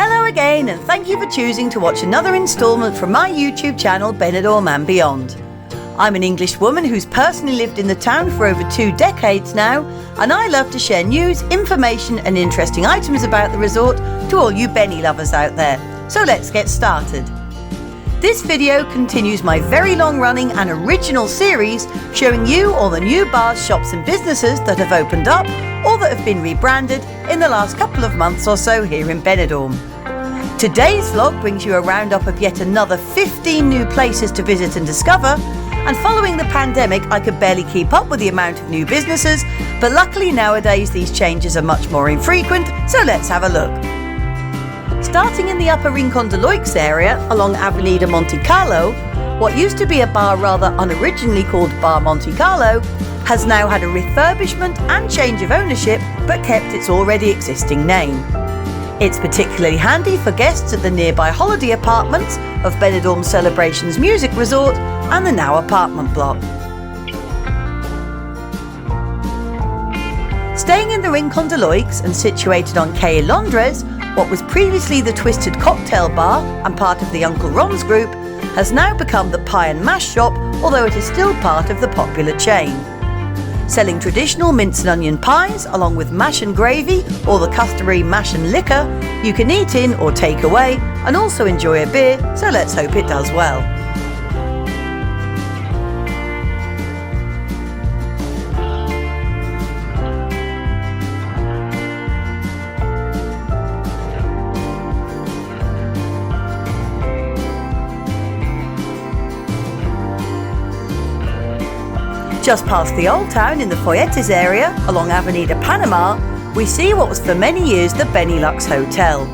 Hello again, and thank you for choosing to watch another instalment from my YouTube channel Benidorm and Beyond. I'm an English woman who's personally lived in the town for over 2 decades now, and I love to share news, information and interesting items about the resort to all you Benny lovers out there. So let's get started. This video continues my very long-running and original series showing you all the new bars, shops and businesses that have opened up or that have been rebranded in the last couple of months or so here in Benidorm. Today's vlog brings you a roundup of yet another 15 new places to visit and discover, and following the pandemic I could barely keep up with the amount of new businesses, but luckily nowadays these changes are much more infrequent, so let's have a look. Starting in the upper Rincon de Loix area along Avenida Monte Carlo, what used to be a bar rather unoriginally called Bar Monte Carlo has now had a refurbishment and change of ownership but kept its already existing name. It's particularly handy for guests at the nearby holiday apartments of Benidorm Celebrations Music Resort and the now apartment block. Staying in the Rincon de Loix and situated on Quai Londres, what was previously the Twisted Cocktail Bar and part of the Uncle Ron's group has now become the Pie and Mash Shop, although it is still part of the popular chain. Selling traditional mince and onion pies along with mash and gravy or the customary mash and liquor, you can eat in or take away and also enjoy a beer, so let's hope it does well. Just past the Old Town in the Folletes area, along Avenida Panama, we see what was for many years the Benelux Hotel.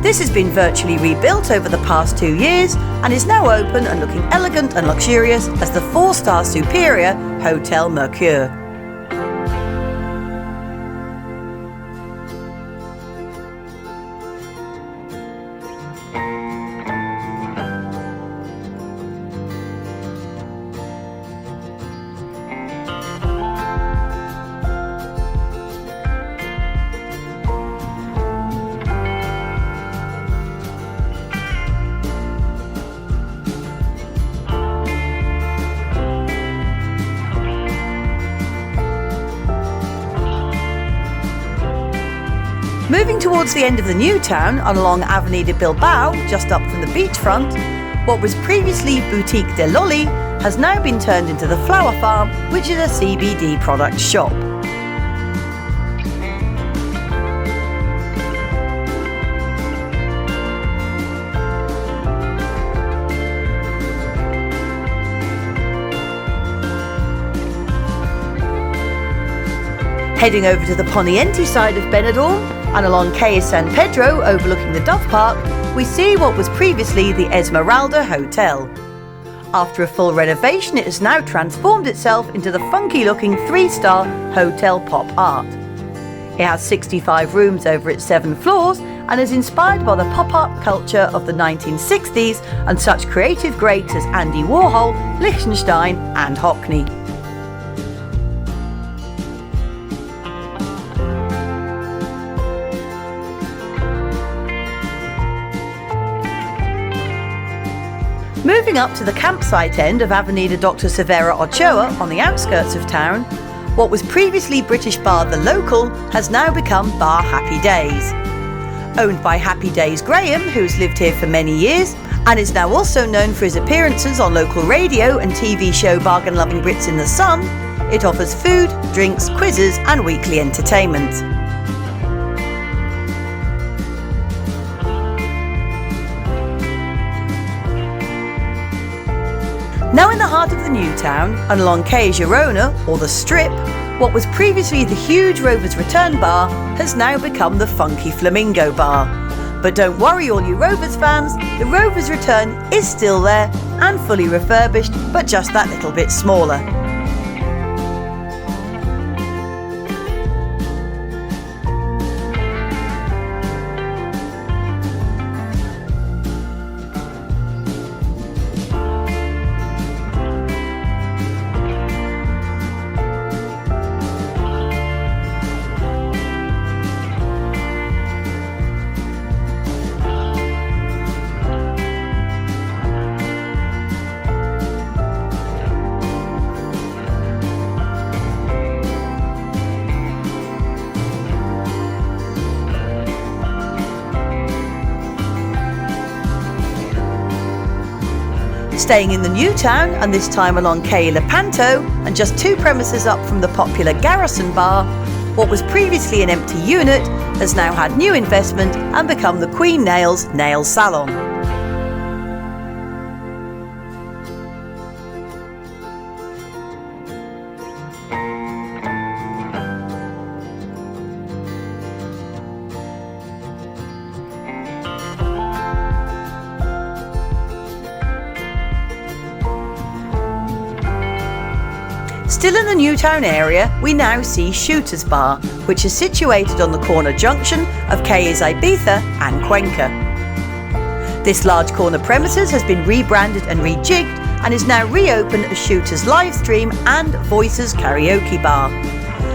This has been virtually rebuilt over the past 2 years and is now open and looking elegant and luxurious as the 4-star superior Hotel Mercure. Moving towards the end of the new town and along Avenida Bilbao, just up from the beachfront, what was previously Boutique de Lolly has now been turned into the Flower Farm, which is a CBD product shop. Heading over to the Poniente side of Benidorm and along Quai San Pedro overlooking the Dove Park, we see what was previously the Esmeralda Hotel. After a full renovation, it has now transformed itself into the funky-looking 3-star Hotel Pop Art. It has 65 rooms over its 7 floors and is inspired by the pop-art culture of the 1960s and such creative greats as Andy Warhol, Liechtenstein and Hockney. Moving up to the campsite end of Avenida Dr. Severa Ochoa on the outskirts of town, what was previously British bar The Local has now become Bar Happy Days. Owned by Happy Days Graham, who's lived here for many years and is now also known for his appearances on local radio and TV show Bargain Loving Brits in the Sun, it offers food, drinks, quizzes and weekly entertainment. Now in the heart of the new town, and along Quai Girona, or the Strip, what was previously the huge Rovers Return Bar has now become the funky Flamingo Bar. But don't worry all you Rovers fans, the Rovers Return is still there and fully refurbished, but just that little bit smaller. Staying in the new town, and this time along Calle Lepanto, and just 2 premises up from the popular Garrison Bar, what was previously an empty unit has now had new investment and become the Queen Nails Nail Salon. Still in the Newtown area, we now see Shooter's Bar, which is situated on the corner junction of Calles Ibiza and Cuenca. This large corner premises has been rebranded and rejigged and is now reopened as Shooter's Livestream and Voices Karaoke Bar.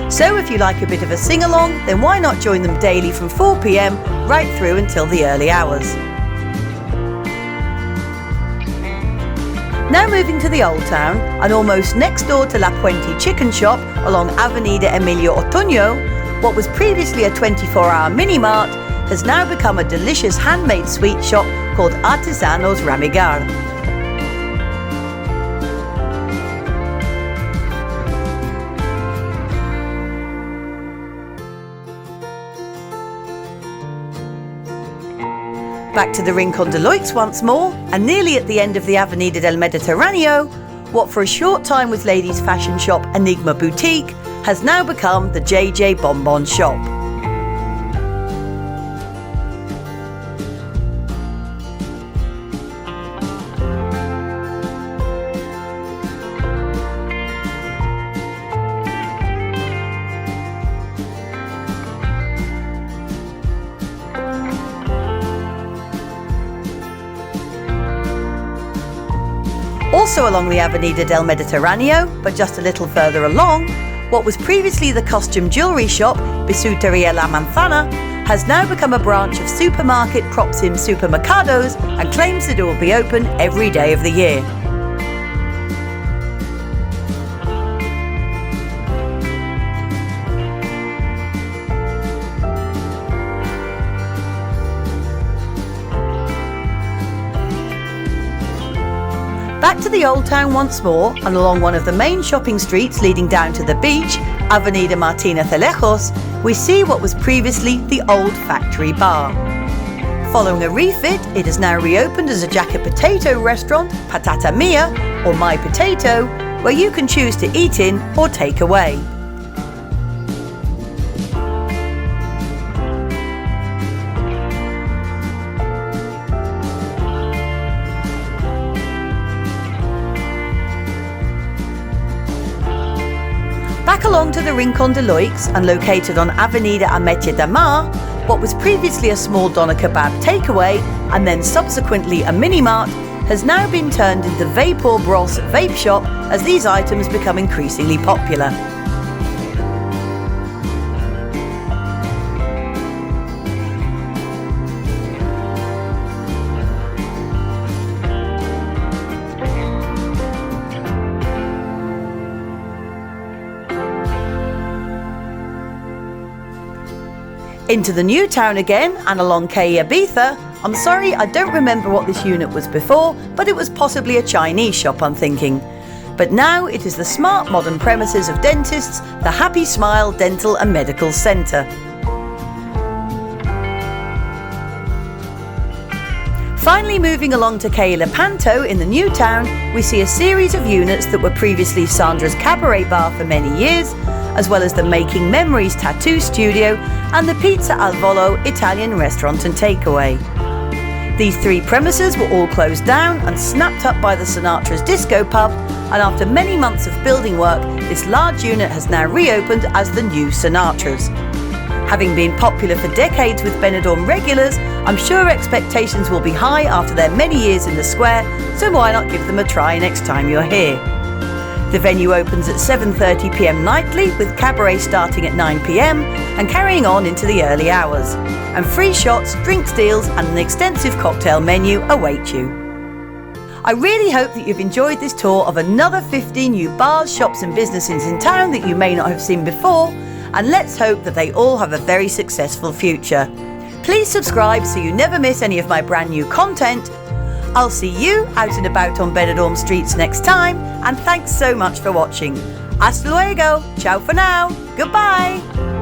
So if you like a bit of a sing-along, then why not join them daily from 4 p.m. right through until the early hours. Now moving to the Old Town, and almost next door to La Puente Chicken Shop along Avenida Emilio Otoño, what was previously a 24-hour mini-mart has now become a delicious handmade sweet shop called Artesanos Ramigar. Back to the Rincon de Loix once more, and nearly at the end of the Avenida del Mediterraneo, what for a short time was ladies' fashion shop Enigma Boutique has now become the JJ Bonbon Shop. Also along the Avenida del Mediterraneo, but just a little further along, what was previously the costume jewellery shop Bisuteria La Manzana has now become a branch of supermarket Proxim Supermercados and claims that it will be open every day of the year. Back to the Old Town once more, and along one of the main shopping streets leading down to the beach, Avenida Martina Celejos, we see what was previously the old factory bar. Following a refit, it is now reopened as a jacket potato restaurant, Patata Mia, or My Potato, where you can choose to eat in or take away. Back along to the Rincon de Loix, and located on Avenida Ametia de Mar, what was previously a small doner kebab takeaway and then subsequently a mini-mart has now been turned into Vapor Bros vape shop as these items become increasingly popular. Into the new town again, and along Calle Ibiza. I'm sorry, I don't remember what this unit was before, but it was possibly a Chinese shop, I'm thinking. But now it is the smart modern premises of dentists, the Happy Smile Dental and Medical Centre. Finally moving along to Calle Lepanto in the new town, we see a series of units that were previously Sandra's Cabaret Bar for many years, as well as the Making Memories Tattoo Studio and the Pizza al Volo Italian restaurant and takeaway. These 3 premises were all closed down and snapped up by the Sinatras disco pub, and after many months of building work, this large unit has now reopened as the new Sinatras. Having been popular for decades with Benidorm regulars, I'm sure expectations will be high after their many years in the square, so why not give them a try next time you're here. The venue opens at 7:30 p.m. nightly, with cabaret starting at 9 p.m. and carrying on into the early hours. And free shots, drinks deals and an extensive cocktail menu await you. I really hope that you've enjoyed this tour of another 50 new bars, shops and businesses in town that you may not have seen before, and let's hope that they all have a very successful future. Please subscribe so you never miss any of my brand new content. I'll see you out and about on Benidorm streets next time, and thanks so much for watching. Hasta luego, ciao for now, goodbye.